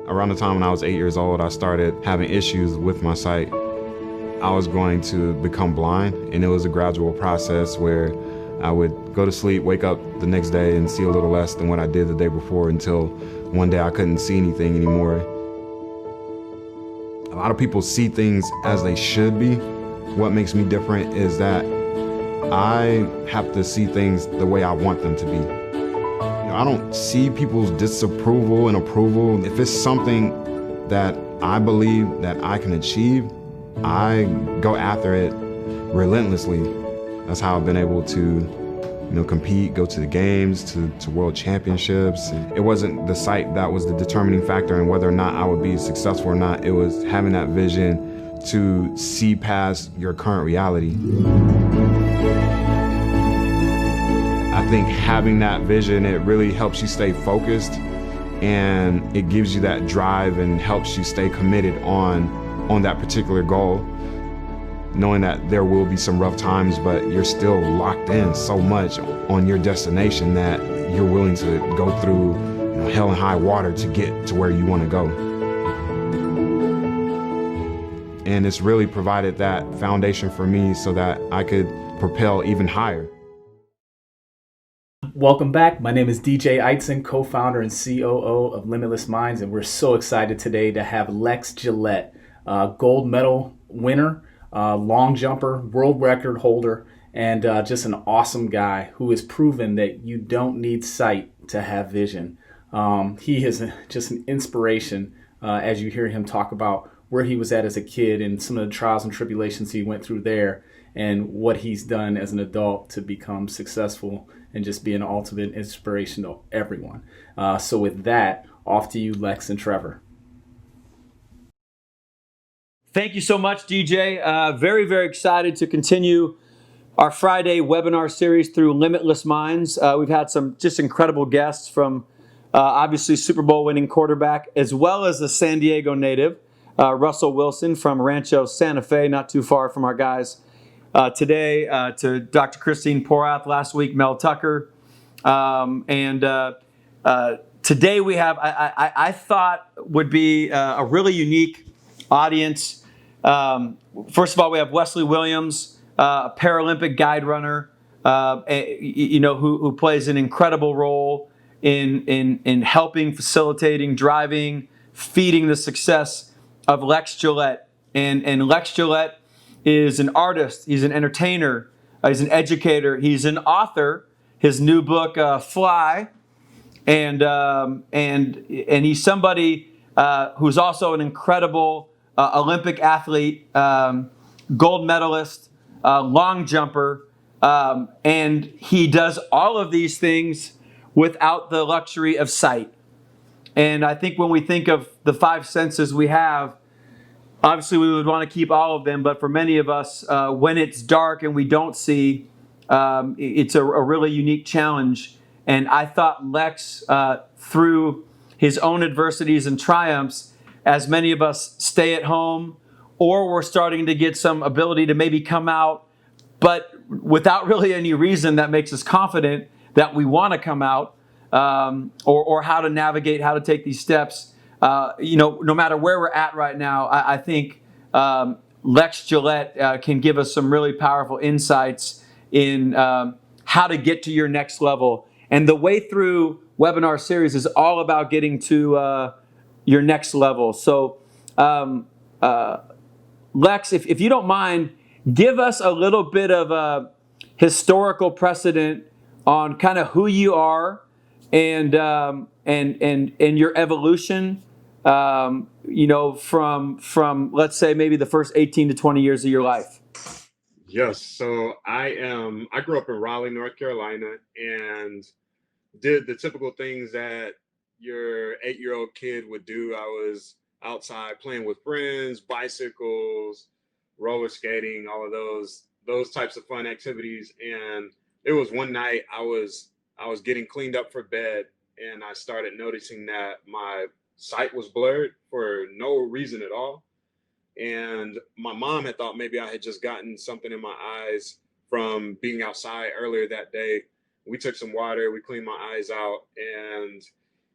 Around the time when I was 8 years old, I started having issues with my sight. I was going to become blind, and it was a gradual process where I would go to sleep, wake up the next day and see a little less than what I did the day before, until one day I couldn't see anything anymore. A lot of people see things as they should be. What makes me different is that I have to see things the way I want them to be. I don't see people's disapproval and approval. If it's something that I believe that I can achieve, I go after it relentlessly. That's how I've been able to, compete, go to the games, to world championships. It wasn't the sight that was the determining factor in whether or not I would be successful or not. It was having that vision to see past your current reality. I think having that vision, it really helps you stay focused, and it gives you that drive and helps you stay committed on that particular goal, knowing that there will be some rough times, but you're still locked in so much on your destination that you're willing to go through hell and high water to get to where you want to go. And it's really provided that foundation for me so that I could propel even higher. Welcome back. My name is DJ Eitzen, co-founder and COO of Limitless Minds, and we're so excited today to have Lex Gillette, gold medal winner, long jumper, world record holder, and just an awesome guy who has proven that you don't need sight to have vision. He is just an inspiration as you hear him talk about where he was at as a kid and some of the trials and tribulations he went through there, and what he's done as an adult to become successful and just be an ultimate inspiration to everyone. So with that, off to you, Lex and Trevor. Thank you so much, DJ. Very, very excited to continue our Friday webinar series through Limitless Minds. We've had some just incredible guests from obviously Super Bowl winning quarterback, as well as a San Diego native, Russell Wilson from Rancho Santa Fe, not too far from our guys. Today to Dr. Christine Porath, last week Mel Tucker, and today we have, I thought would be a really unique audience. First of all, we have Wesley Williams, a Paralympic guide runner, who plays an incredible role in helping, facilitating, driving, feeding the success of Lex Gillette. And Lex Gillette is an artist, he's an entertainer, he's an educator, he's an author. His new book, Fly, and he's somebody who's also an incredible Olympic athlete, gold medalist, long jumper, and he does all of these things without the luxury of sight. And I think when we think of the five senses we have, obviously we would want to keep all of them, but for many of us, when it's dark and we don't see, it's a really unique challenge. And I thought Lex, through his own adversities and triumphs, as many of us stay at home, or we're starting to get some ability to maybe come out, but without really any reason that makes us confident that we want to come out, or how to navigate, how to take these steps. No matter where we're at right now, I think Lex Gillette can give us some really powerful insights in how to get to your next level. And the way through webinar series is all about getting to your next level. So, Lex, if you don't mind, give us a little bit of a historical precedent on kind of who you are and your evolution. From let's say maybe the first 18 to 20 years of your life. Yes, so I grew up in Raleigh, North Carolina, and did the typical things that your 8-year-old kid would do. I was outside playing with friends, bicycles, roller skating, all of those types of fun activities. And it was one night I was getting cleaned up for bed, and I started noticing that my sight was blurred for no reason at all. And my mom had thought maybe I had just gotten something in my eyes from being outside earlier that day. We took some water, we cleaned my eyes out, and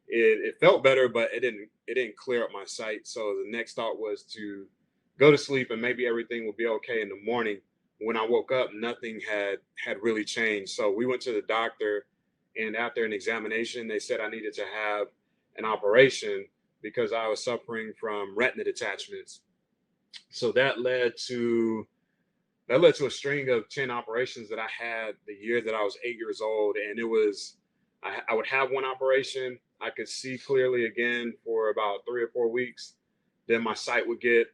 it felt better, but it didn't clear up my sight. So the next thought was to go to sleep and maybe everything will be okay in the morning. When I woke up, nothing had really changed. So we went to the doctor, and after an examination, they said I needed to have an operation because I was suffering from retina detachments. So that led to a string of 10 operations that I had the year that I was 8 years old. And it was, I would have one operation. I could see clearly again for about 3 or 4 weeks. Then my sight would get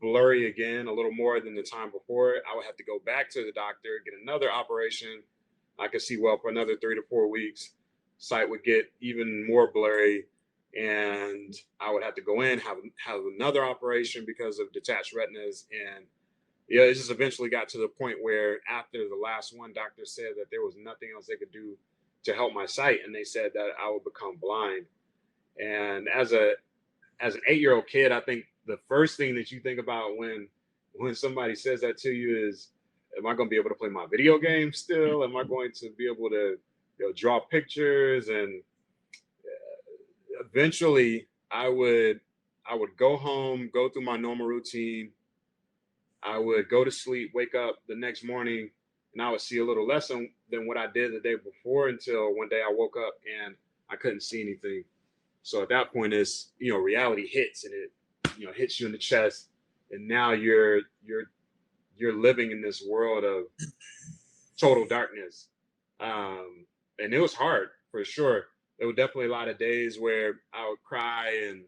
blurry again, a little more than the time before. I would have to go back to the doctor, get another operation. I could see well for another 3 to 4 weeks. Sight would get even more blurry. And I would have to go in, have another operation because of detached retinas. And yeah, it just eventually got to the point where after the last one, doctor said that there was nothing else they could do to help my sight, and they said that I would become blind. And as an 8-year-old kid, I think the first thing that you think about when somebody says that to you is, am I going to be able to play my video game still? Am I going to be able to draw pictures? And eventually, I would go home, go through my normal routine. I would go to sleep, wake up the next morning, and I would see a little less than what I did the day before until one day I woke up and I couldn't see anything. So at that point, reality hits, and it hits you in the chest, and now you're living in this world of total darkness. And it was hard for sure. There were definitely a lot of days where I would cry and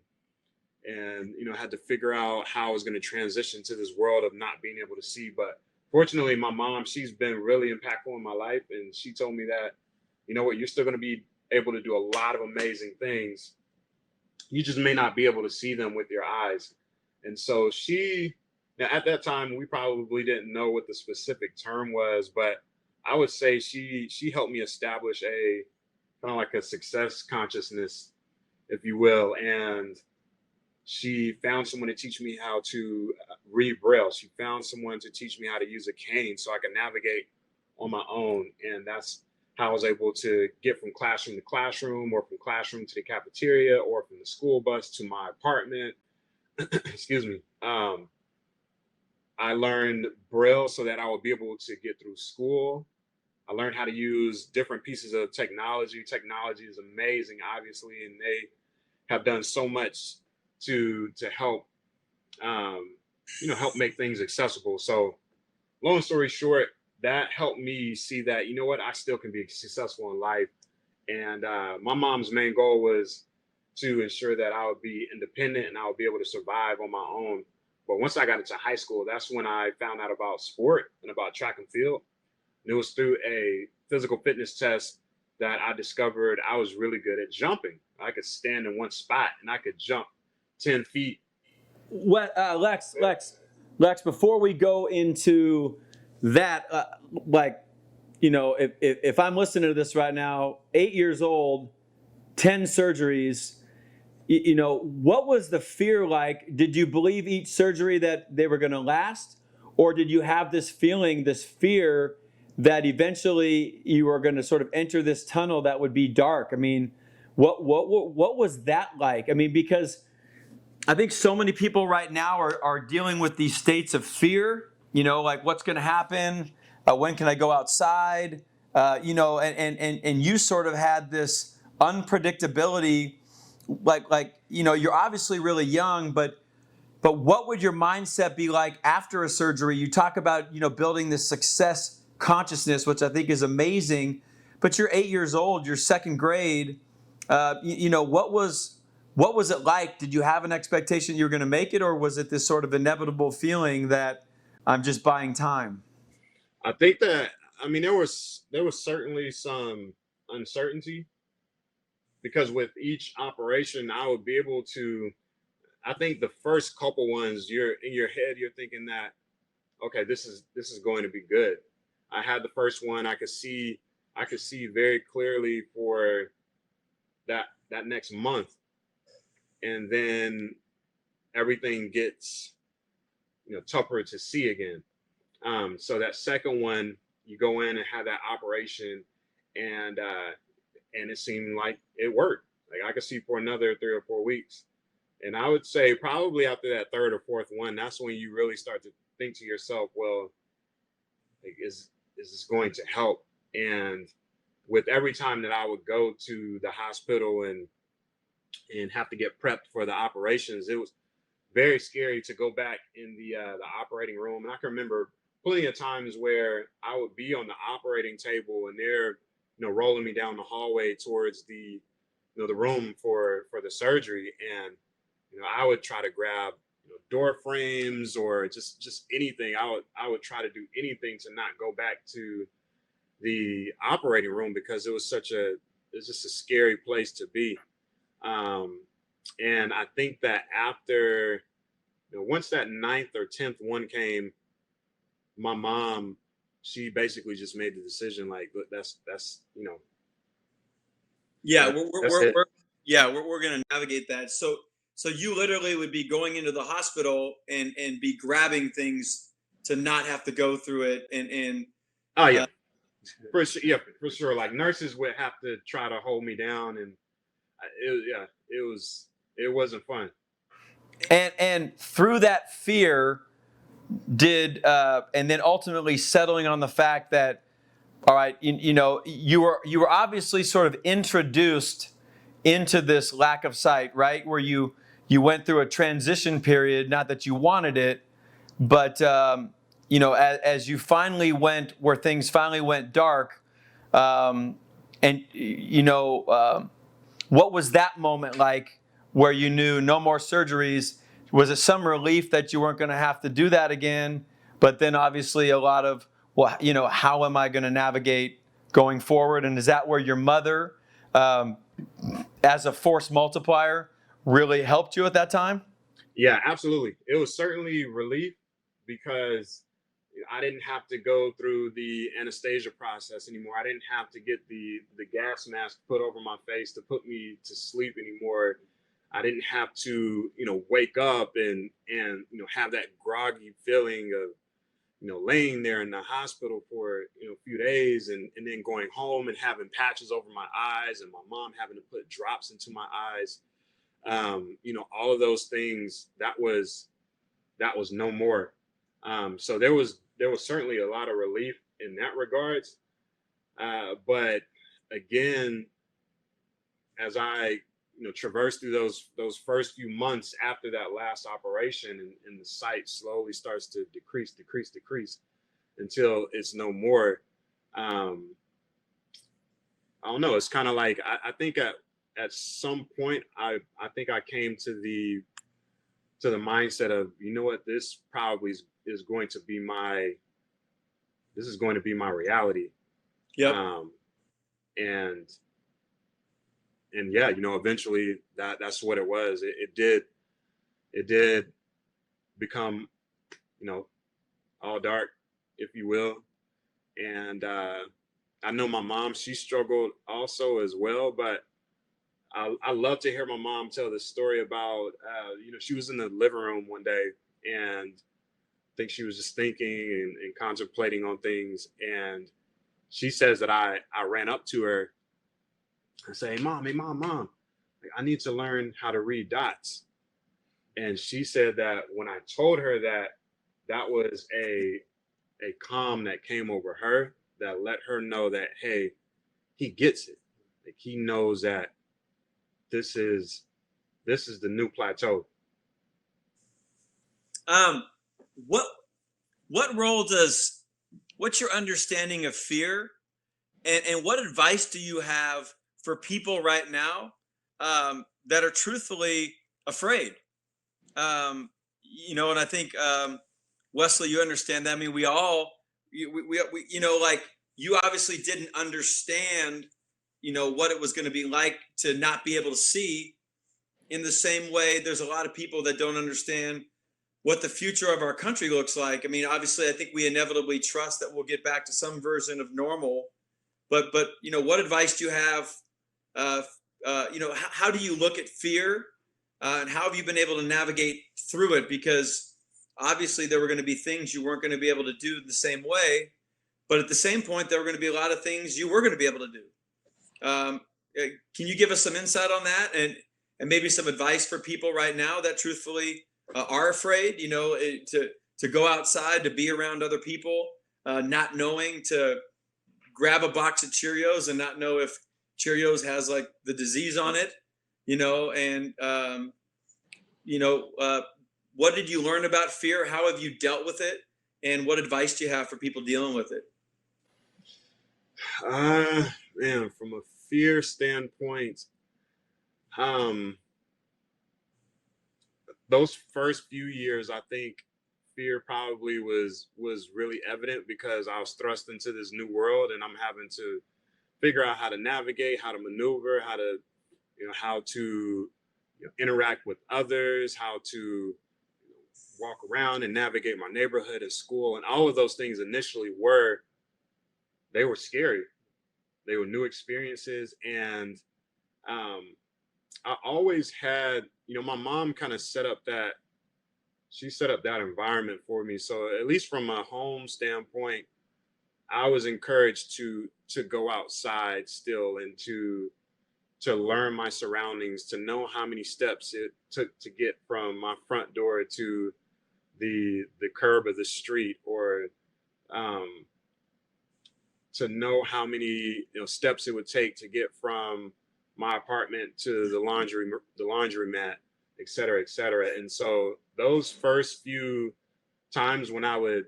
had to figure out how I was going to transition to this world of not being able to see. But fortunately, my mom, she's been really impactful in my life, and she told me that, you know what, you're still going to be able to do a lot of amazing things. You just may not be able to see them with your eyes. And so now at that time, we probably didn't know what the specific term was, but I would say she helped me establish a kind of like a success consciousness, if you will. And she found someone to teach me how to read Braille. She found someone to teach me how to use a cane so I could navigate on my own. And that's how I was able to get from classroom to classroom, or from classroom to the cafeteria, or from the school bus to my apartment. Excuse me. I learned Braille so that I would be able to get through school. I learned how to use different pieces of technology. Technology is amazing, obviously, and they have done so much to help help make things accessible. So long story short, that helped me see that, you know what, I still can be successful in life. And my mom's main goal was to ensure that I would be independent and I would be able to survive on my own. But once I got into high school, that's when I found out about sport and about track and field. And it was through a physical fitness test that I discovered I was really good at jumping. I could stand in one spot and I could jump 10 feet. What, Lex, before we go into that, if I'm listening to this right now, 8 years old, 10 surgeries, what was the fear like? Did you believe each surgery that they were going to last? Or did you have this feeling, this fear that eventually you were going to sort of enter this tunnel that would be dark? I mean, what was that like? I mean, because I think so many people right now are dealing with these states of fear, like what's going to happen? When can I go outside? And you sort of had this unpredictability, you're obviously really young, but what would your mindset be like after a surgery? You talk about, building this success consciousness, which I think is amazing, but you're 8 years old, you're second grade. What was it like? Did you have an expectation you were going to make it, or was it this sort of inevitable feeling that I'm just buying time? I think that, there was certainly some uncertainty, because with each operation I would be able to, I think the first couple ones, you're in your head, you're thinking that, okay, this is going to be good. I had the first one, I could see very clearly for that next month. And then everything gets tougher to see again. So that second one, you go in and have that operation, and it seemed like it worked. Like I could see for another 3 or 4 weeks. And I would say probably after that third or fourth one, that's when you really start to think to yourself, well, like, is this going to help? And with every time that I would go to the hospital and have to get prepped for the operations, it was very scary to go back in the operating room. And I can remember plenty of times where I would be on the operating table and they're rolling me down the hallway towards the room for the surgery, and I would try to grab door frames or just anything. I would try to do anything to not go back to the operating room because it's just a scary place to be. And I think that after once that ninth or 10th one came, my mom, she basically just made the decision like, look, that's Yeah, that's it. we're going to navigate that. So you literally would be going into the hospital and be grabbing things to not have to go through it. And Oh yeah, for sure. Yeah, for sure. Like nurses would have to try to hold me down, and it wasn't fun. and through that fear, and then ultimately settling on the fact that, all right, you were obviously sort of introduced into this lack of sight, right? Where you went through a transition period, not that you wanted it, but as you finally went where things finally went dark, and what was that moment like where you knew no more surgeries? Was it some relief that you weren't going to have to do that again? But then obviously a lot of, well, how am I going to navigate going forward? And is that where your mother, as a force multiplier, really helped you at that time? Yeah, absolutely. It was certainly relief because I didn't have to go through the anesthesia process anymore. I didn't have to get the gas mask put over my face to put me to sleep anymore. I didn't have to, wake up and have that groggy feeling of, laying there in the hospital for, a few days and then going home and having patches over my eyes and my mom having to put drops into my eyes. All of those things, that was no more. So there was certainly a lot of relief in that regards. But again, as I traverse through those first few months after that last operation, and the sight slowly starts to decrease until it's no more. I don't know. It's kind of like I think at some point I think I came to the mindset of, what, this probably is going to be my reality. Yep. And yeah, eventually that's what it was. It did become, all dark, if you will. And I know my mom, she struggled also as well, but I love to hear my mom tell this story about, she was in the living room one day, and I think she was just thinking and contemplating on things. And she says that I ran up to her and say, hey, mom, like, I need to learn how to read dots. And she said that when I told her that was a calm that came over her, that let her know that, hey, he gets it. Like, he knows that this is the new plateau. What role what's your understanding of fear, and what advice do you have for people right now that are truthfully afraid? And I think, Wesley, you understand that. I mean, we all, like, you obviously didn't understand, what it was going to be like to not be able to see. In the same way, there's a lot of people that don't understand what the future of our country looks like. I mean, obviously, I think we inevitably trust that we'll get back to some version of normal. But what advice do you have? How do you look at fear, and how have you been able to navigate through it? Because obviously there were going to be things you weren't going to be able to do the same way, but at the same point, there were going to be a lot of things you were going to be able to do. Can you give us some insight on that and maybe some advice for people right now that truthfully are afraid, to go outside, to be around other people, not knowing to grab a box of Cheerios and not know if Cheerios has like the disease on it, what did you learn about fear? How have you dealt with it? And what advice do you have for people dealing with it? Man, from a fear standpoint, those first few years, I think fear probably was really evident because I was thrust into this new world and I'm having to figure out how to navigate, how to maneuver, how to interact with others, how to walk around and navigate my neighborhood at school. And all of those things initially were scary. They were new experiences. And I always had, my mom kind of set up that environment for me. So at least from a home standpoint, I was encouraged to go outside still and to learn my surroundings, to know how many steps it took to get from my front door to the curb of the street, or to know how many steps it would take to get from my apartment to the laundromat, et cetera, et cetera. And so those first few times when I would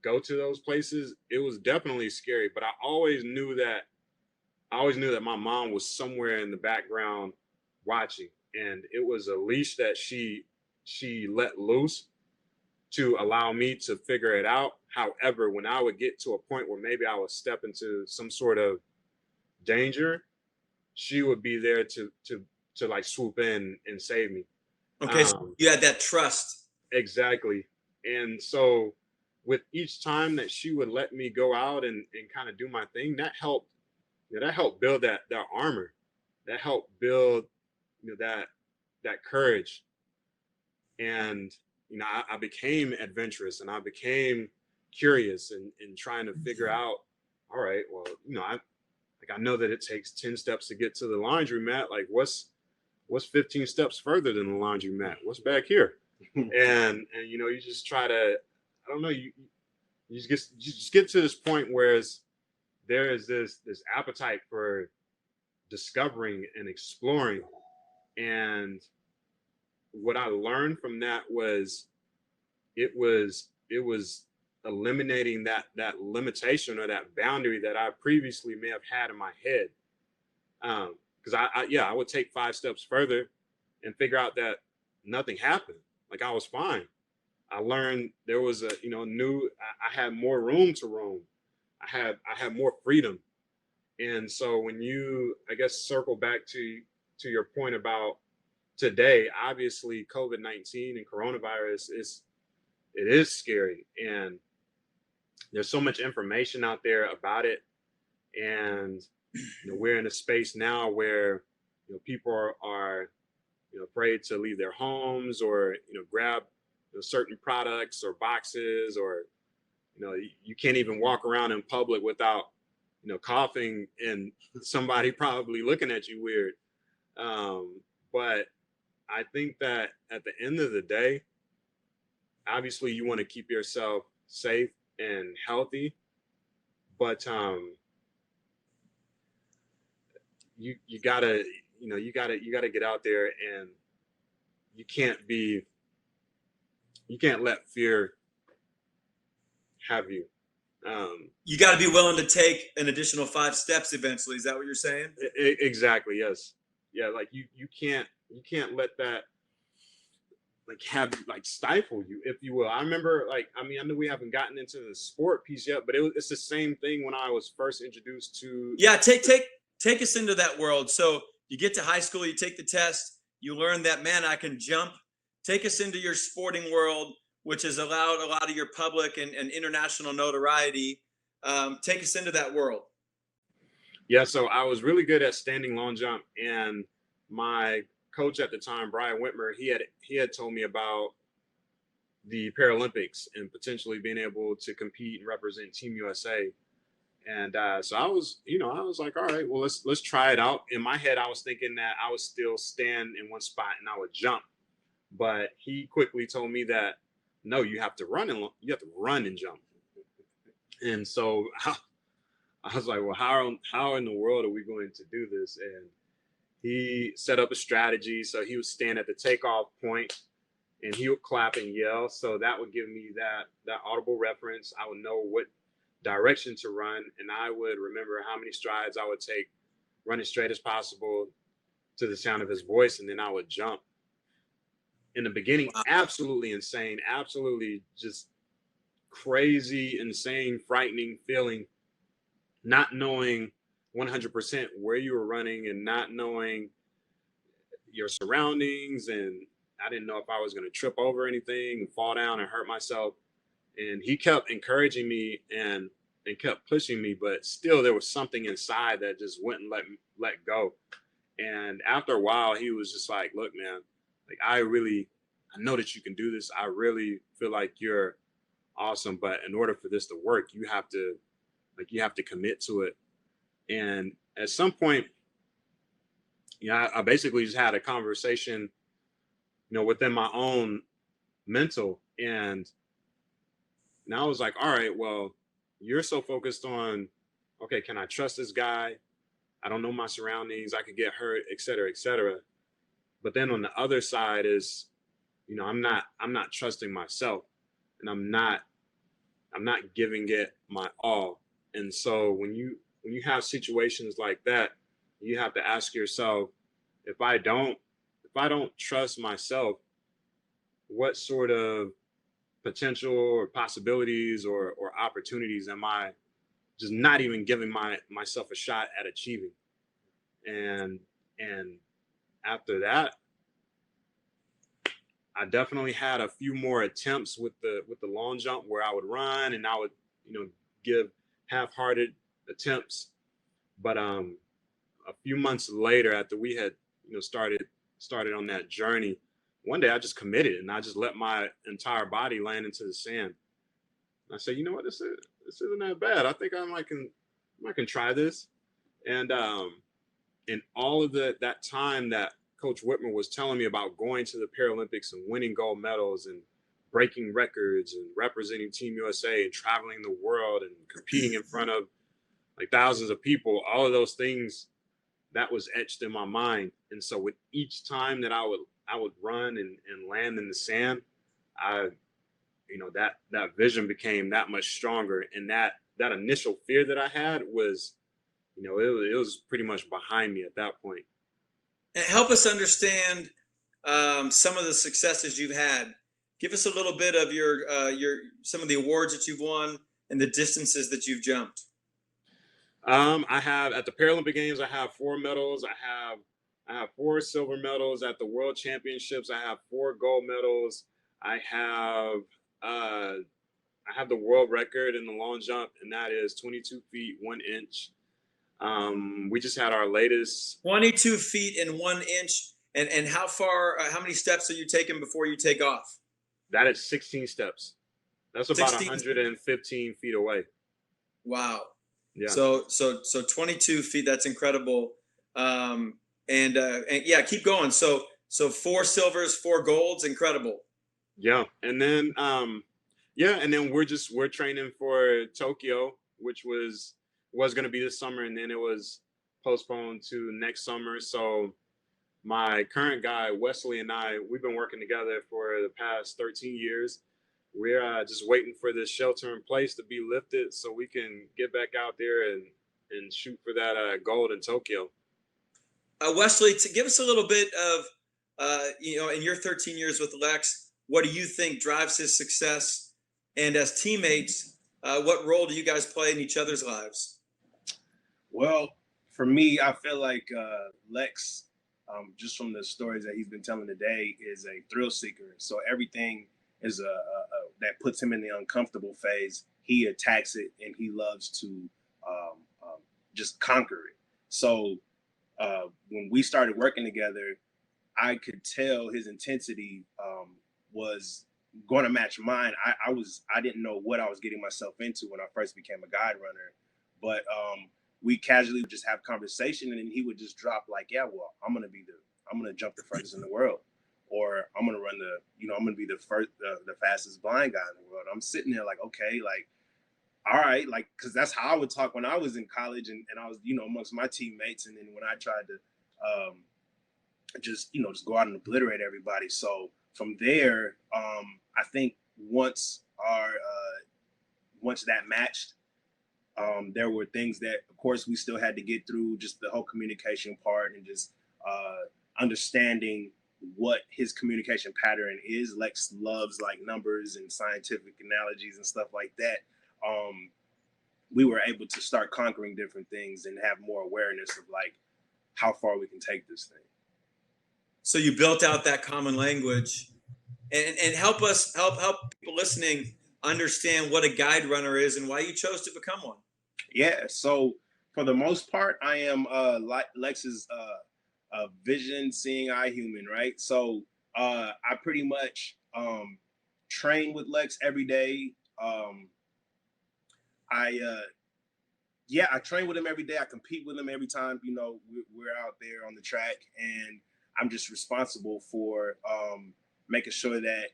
go to those places, it was definitely scary, but I always knew that my mom was somewhere in the background watching, and it was a leash that she let loose to allow me to figure it out. However, when I would get to a point where maybe I would step into some sort of danger, she would be there to like swoop in and save me. Okay, so you had that trust. Exactly. And so with each time that she would let me go out and kind of do my thing, that helped build that armor. That helped build that courage. And I became adventurous and I became curious and trying to figure out, all right, well, I know that it takes 10 steps to get to the laundromat. Like what's 15 steps further than the laundromat? What's back here? and you just try to, I don't know, you just get to this point where there is this appetite for discovering and exploring. And what I learned from that was it was eliminating that limitation or that boundary that I previously may have had in my head. Because I would take 5 steps further and figure out that nothing happened. Like I was fine. I learned there was I had more room to roam. I had more freedom. And so when you, I guess, circle back to your point about today, obviously COVID-19 and coronavirus it is scary, and there's so much information out there about it. And we're in a space now where people are afraid to leave their homes or grab certain products or boxes, or you can't even walk around in public without coughing and somebody probably looking at you weird. But I think that at the end of the day, obviously you want to keep yourself safe and healthy, but you gotta get out there, and you can't let fear have you. You got to be willing to take an additional 5 steps eventually. Is that what you're saying? Exactly. Yes. Yeah. Like you can't let that stifle you, if you will. I remember, I know we haven't gotten into the sport piece yet, but it's the same thing when I was first introduced to. Yeah. Take us into that world. So you get to high school, you take the test, you learn that, man, I can jump. Take us into your sporting world, which has allowed a lot of your public and international notoriety. Take us into that world. Yeah, so I was really good at standing long jump, and my coach at the time, Brian Whitmer, he had told me about the Paralympics and potentially being able to compete and represent Team USA. And so I was, I was like, all right, well, let's try it out. In my head, I was thinking that I would still stand in one spot and I would jump. But he quickly told me that no, you have to run and jump. And so I was like, well, how in the world are we going to do this? And he set up a strategy. So he would stand at the takeoff point and he would clap and yell. So that would give me that audible reference. I would know what direction to run, and I would remember how many strides I would take, run as straight as possible to the sound of his voice, and then I would jump. In the beginning, absolutely insane, absolutely just crazy, insane, frightening feeling, not knowing 100% where you were running and not knowing your surroundings. And I didn't know if I was going to trip over anything and fall down and hurt myself. And he kept encouraging me and kept pushing me, but still there was something inside that just wouldn't let go. And after a while, he was just like, look, man, like I know that you can do this. I really feel like you're awesome. But in order for this to work, you have to commit to it. And at some point, I basically just had a conversation, within my own mental. And I was like, all right, well, you're so focused on, okay, can I trust this guy? I don't know my surroundings. I could get hurt, et cetera, et cetera. But then on the other side is, I'm not trusting myself, and I'm not giving it my all. And so when you have situations like that, you have to ask yourself, if I don't trust myself, what sort of potential or possibilities or opportunities am I just not even giving myself a shot at achieving? And after that, I definitely had a few more attempts with the long jump where I would run and I would, give half-hearted attempts. But a few months later, after we had, started on that journey, one day I just committed and I just let my entire body land into the sand. And I said, you know what, this isn't that bad. I think I can try this. And in all of that time that Coach Whitmer was telling me about going to the Paralympics and winning gold medals and breaking records and representing Team USA and traveling the world and competing in front of like thousands of people, all of those things, that was etched in my mind. And so with each time that I would run and land in the sand, that vision became that much stronger. And that initial fear that I had was, it was pretty much behind me at that point. And help us understand some of the successes you've had. Give us a little bit of your some of the awards that you've won and the distances that you've jumped. I have at the Paralympic Games, I have 4 medals. I have 4 silver medals at the World Championships. I have 4 gold medals. I have the world record in the long jump, and that is 22 feet 1 inch. We just had our latest 22 feet and 1 inch. And how far? How many steps are you taking before you take off? That is 16 steps. That's about 16. 115 feet away. Wow. Yeah. So 22 feet. That's incredible. And yeah, keep going. So 4 silvers, 4 golds. Incredible. Yeah. And then, and then we're training for Tokyo, which was going to be this summer. And then it was postponed to next summer. So my current guy, Wesley, and we've been working together for the past 13 years. We're just waiting for this shelter in place to be lifted so we can get back out there and shoot for that gold in Tokyo. Wesley, to give us a little bit of, in your 13 years with Lex, what do you think drives his success? And as teammates, what role do you guys play in each other's lives? Well, for me, I feel like Lex, just from the stories that he's been telling today, is a thrill seeker. So everything is that puts him in the uncomfortable phase. He attacks it and he loves to just conquer it. So when we started working together, I could tell his intensity was going to match mine. I didn't know what I was getting myself into when I first became a guide runner, but we casually would just have conversation, and then he would just drop like, yeah, well, I'm gonna jump the furthest in the world, or I'm gonna run I'm gonna be the fastest blind guy in the world. I'm sitting there like, okay, like, all right, like, because that's how I would talk when I was in college, and I was, amongst my teammates, and then when I tried to just go out and obliterate everybody. So from there, I think once that matched, there were things that, of course, we still had to get through, just the whole communication part, and just understanding what his communication pattern is. Lex loves like numbers and scientific analogies and stuff like that. We were able to start conquering different things and have more awareness of like how far we can take this thing. So you built out that common language, and help people listening understand what a guide runner is and why you chose to become one. Yeah. So for the most part, I am Lex's vision seeing eye human, right? So I pretty much train with Lex every day. I train with him every day. I compete with him every time, we're out there on the track, and I'm just responsible for making sure that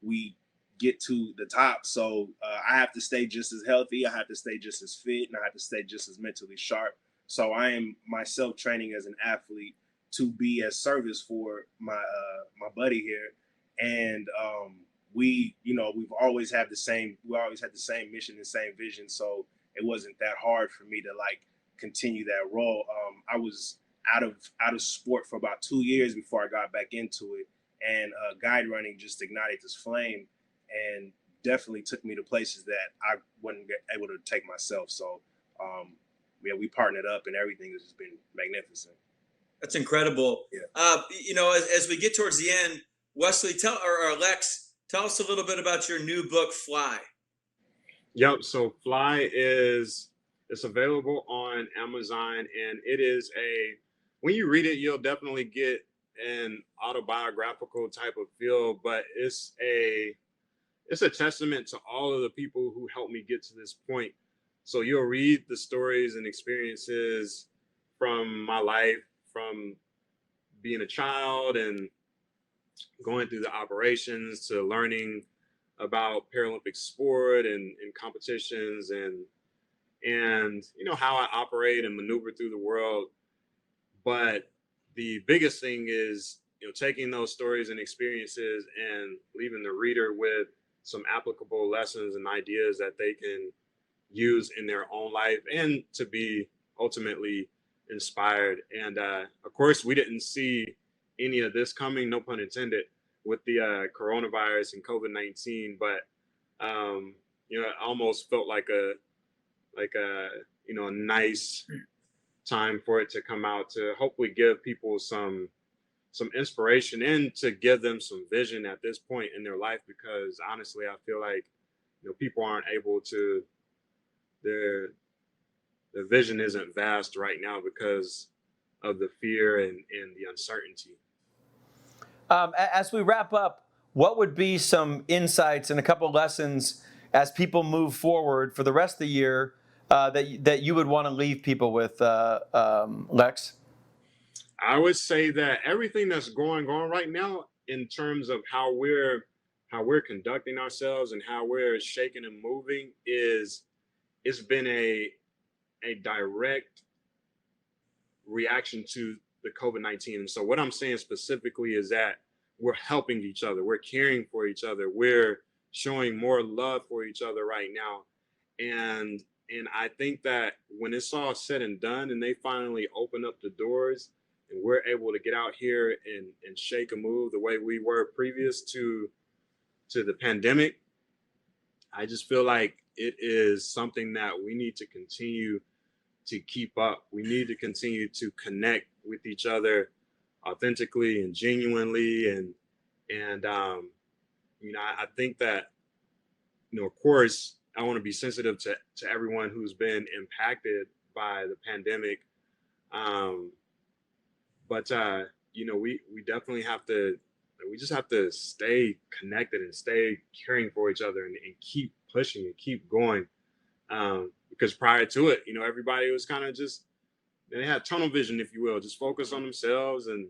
we get to the top. So I have to stay just as healthy. I have to stay just as fit, and I have to stay just as mentally sharp. So I am myself training as an athlete to be as service for my buddy here. And we've always had the same mission and same vision. So it wasn't that hard for me to like continue that role. I was out of sport for about 2 years before I got back into it, and guide running just ignited this flame and definitely took me to places that I wasn't able to take myself. So we partnered up, and everything has just been magnificent. That's incredible. Yeah. As we get towards the end, Wesley, Lex, tell us a little bit about your new book, Fly. Yep. So Fly it's available on Amazon, and it is when you read it, you'll definitely get an autobiographical type of feel, but it's a testament to all of the people who helped me get to this point. So you'll read the stories and experiences from my life, from being a child and going through the operations to learning about Paralympic sport and competitions and how I operate and maneuver through the world. But the biggest thing is, taking those stories and experiences and leaving the reader with some applicable lessons and ideas that they can use in their own life and to be ultimately inspired. And of course, we didn't see any of this coming, no pun intended, with the coronavirus and COVID-19. But it almost felt like a nice time for it to come out, to hopefully give people some inspiration and to give them some vision at this point in their life, because honestly, I feel like people aren't able to, their vision isn't vast right now because of the fear and the uncertainty. As we wrap up, what would be some insights and a couple of lessons as people move forward for the rest of the year that you would want to leave people with, Lex? I would say that everything that's going on right now in terms of how we're conducting ourselves and how we're shaking and moving it's been a direct reaction to the COVID-19. And so what I'm saying specifically is that we're helping each other, we're caring for each other, we're showing more love for each other right now. And I think that when it's all said and done and they finally open up the doors and we're able to get out here and shake and move the way we were previous to the pandemic, I just feel like it is something that we need to continue to keep up. We need to continue to connect with each other authentically and genuinely. And I think that, of course, I want to be sensitive to everyone who's been impacted by the pandemic. But we definitely we just have to stay connected and stay caring for each other and keep pushing and keep going. because prior to it, everybody was kind of just, they had tunnel vision, if you will, just focus on themselves and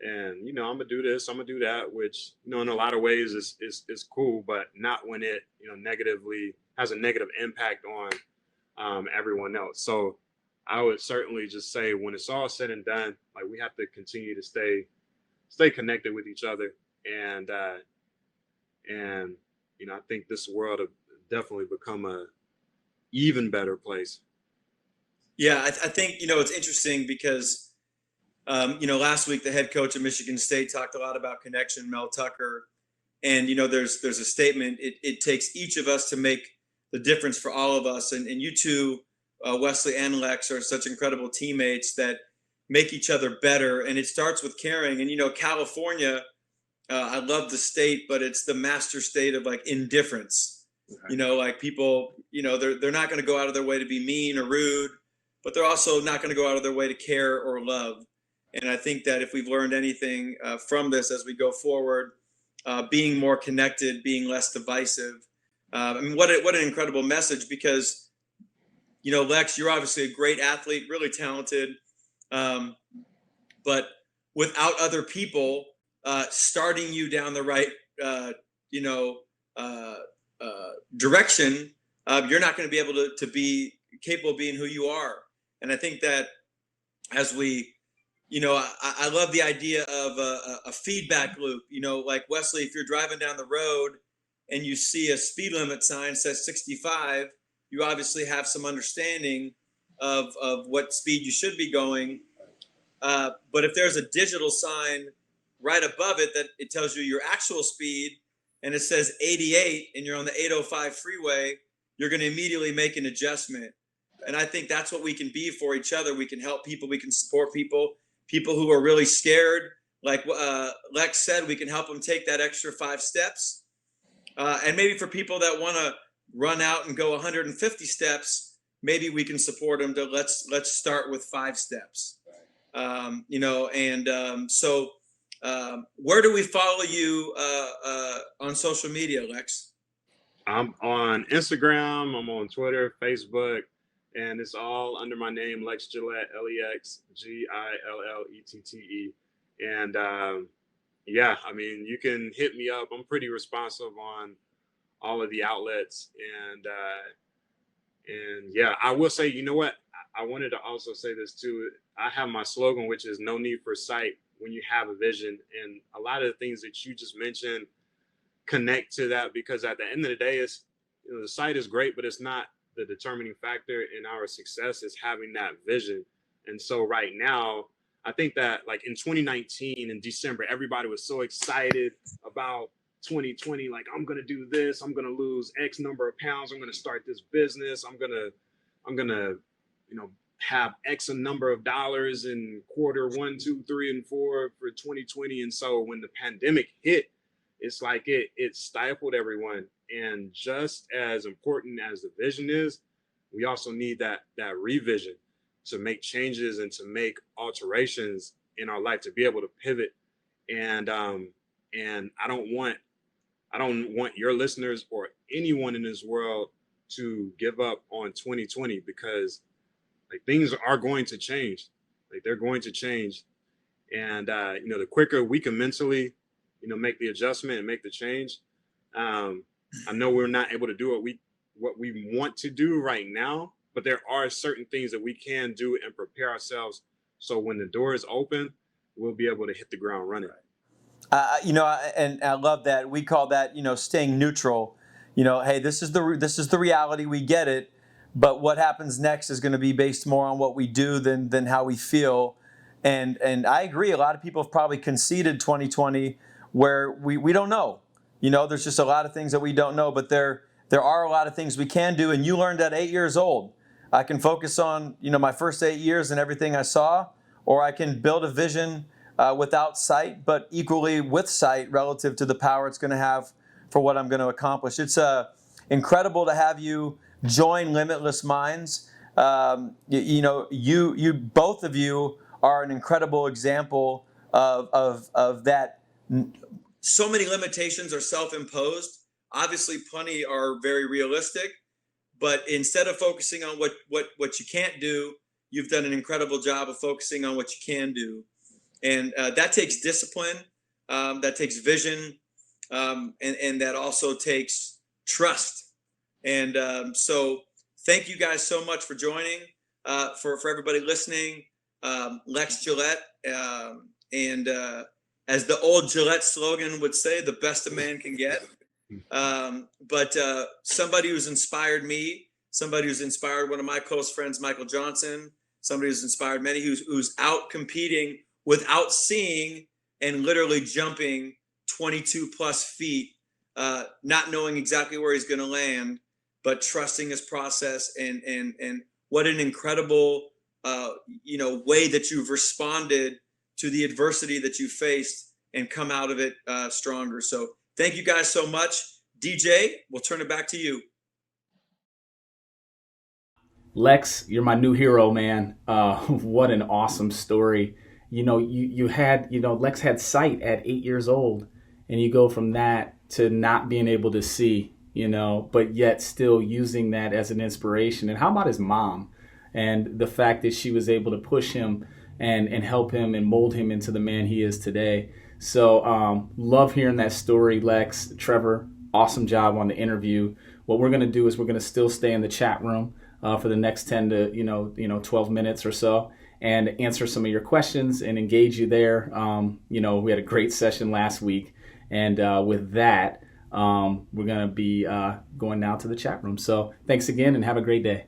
I'm gonna do this, I'm gonna do that, which in a lot of ways is cool, but not when it negatively has a negative impact on everyone else. So I would certainly just say, when it's all said and done, like, we have to continue to stay connected with each other, and I think this world have definitely become a even better place. Yeah, I think it's interesting because last week the head coach of Michigan State talked a lot about connection, Mel Tucker, and there's a statement. It takes each of us to make the difference for all of us, and you two, Wesley and Lex, are such incredible teammates that make each other better, and it starts with caring. And California, I love the state, but it's the master state of like indifference. Okay. Like people, they're not going to go out of their way to be mean or rude, but they're also not going to go out of their way to care or love. And I think that if we've learned anything from this as we go forward, being more connected, being less divisive. What an incredible message, because, Lex, you're obviously a great athlete, really talented, but without other people starting you down the right, direction, you're not going to be able to be capable of being who you are. And I think that as we, I love the idea of a feedback loop. Like, Wesley, if you're driving down the road and you see a speed limit sign says 65, you obviously have some understanding of what speed you should be going. But if there's a digital sign right above it that it tells you your actual speed, and it says 88 and you're on the 805 freeway, you're going to immediately make an adjustment. And I think that's what we can be for each other. We can help people. We can support people who are really scared. Like Lex said, we can help them take that extra 5 steps. And maybe for people that want to run out and go 150 steps, maybe we can support them to let's start with 5 steps. So where do we follow you on social media, Lex? I'm on Instagram, I'm on Twitter, Facebook, and it's all under my name, Lex Gillette, LexGillette. And you can hit me up. I'm pretty responsive on all of the outlets. And I will say, you know what? I wanted to also say this too. I have my slogan, which is no need for sight when you have a vision. And a lot of the things that you just mentioned connect to that, because at the end of the day, it's, the sight is great, but it's not the determining factor in our success. Is having that vision. And so right now, I think that, like, in 2019 in December, everybody was so excited about 2020. Like, I'm going to do this, I'm going to lose X number of pounds, I'm going to start this business, I'm going to, have X a number of dollars in quarter 1, 2, 3, and 4 for 2020. And so when the pandemic hit, it's like it stifled everyone. And just as important as the vision is, we also need that revision to make changes and to make alterations in our life, to be able to pivot. And I don't want your listeners or anyone in this world to give up on 2020, because like, things are going to change. Like, they're going to change. And the quicker we can mentally, make the adjustment and make the change. I know we're not able to do what we want to do right now, but there are certain things that we can do and prepare ourselves, so when the door is open, we'll be able to hit the ground running. And I love that. We call that, staying neutral. Hey, this is the reality. We get it, but what happens next is going to be based more on what we do than how we feel. And I agree. A lot of people have probably conceded 2020, where we don't know. There's just a lot of things that we don't know, but there are a lot of things we can do. And you learned at 8 years old. I can focus on, my first 8 years and everything I saw, or I can build a vision without sight, but equally with sight relative to the power it's going to have for what I'm going to accomplish. It's incredible to have you join Limitless Minds. You both of you are an incredible example of that. So many limitations are self-imposed. Obviously, plenty are very realistic, but instead of focusing on what you can't do, you've done an incredible job of focusing on what you can do. And that takes discipline, that takes vision, and that also takes trust. And so thank you guys so much for joining, for everybody listening. Lex Gillette, and as the old Gillette slogan would say, the best a man can get. But somebody who's inspired me, somebody who's inspired one of my close friends, Michael Johnson, somebody who's inspired many, who's out competing without seeing and literally jumping 22 plus feet, not knowing exactly where he's going to land, but trusting his process, and what an incredible way that you've responded to the adversity that you faced and come out of it stronger. So thank you guys so much. DJ, we'll turn it back to you. Lex, you're my new hero, man. What an awesome story. You had, Lex had sight at 8 years old, and you go from that to not being able to see, but yet still using that as an inspiration. And how about his mom and the fact that she was able to push him and help him and mold him into the man he is today. So love hearing that story, Lex. Trevor, awesome job on the interview. What we're going to do is we're going to still stay in the chat room for the next 10 to 12 minutes or so, and answer some of your questions and engage you there. We had a great session last week, and with that, we're going to be going now to the chat room. So thanks again, and have a great day.